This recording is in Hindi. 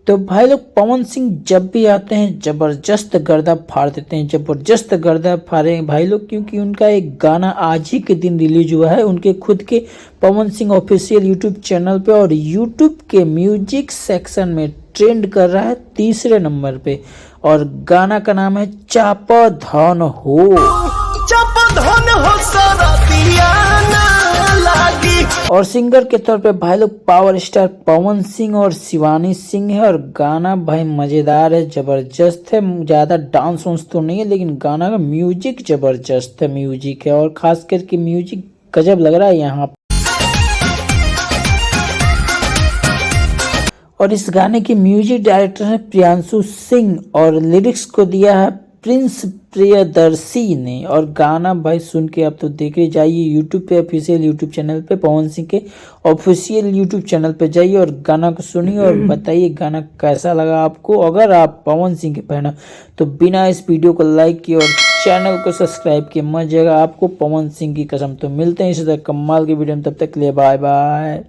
तो भाई लोग पवन सिंह जब भी आते हैं जबरदस्त गर्दा फाड़ देते हैं, जबरदस्त गर्दा फाड़े भाई लोग, क्योंकि उनका एक गाना आज ही के दिन रिलीज हुआ है उनके खुद के Pawan Singh official YouTube channel पे, और यूट्यूब के म्यूजिक सेक्शन में ट्रेंड कर रहा है 3रे नंबर पे, और गाना का नाम है चापा धन हो। और सिंगर के तौर पे भाई लोग पावर स्टार पवन सिंह और शिवानी सिंह है, और गाना भाई मजेदार है, जबरदस्त है। ज्यादा डांस वांस तो नहीं है, लेकिन गाना का म्यूजिक जबरदस्त है, म्यूजिक है, और खास करके म्यूजिक गजब लग रहा है यहाँ। और इस गाने की म्यूजिक डायरेक्टर है प्रियांशु सिंह, और लिरिक्स को दिया है प्रिंस प्रियदर्शी ने। और गाना भाई सुन के आप तो देख ही जाइए, यूट्यूब पे ऑफिशियल यूट्यूब चैनल पे, पवन सिंह के ऑफिशियल यूट्यूब चैनल पे जाइए और गाना को सुनिए और बताइए गाना कैसा लगा आपको। अगर आप पवन सिंह के फैन हो तो बिना इस वीडियो को लाइक किए और चैनल को सब्सक्राइब किए मत जाएगा, आपको पवन सिंह की कसम। तो मिलते हैं इसी तरह कमाल की वीडियो में, तब तक के लिए बाय बाय।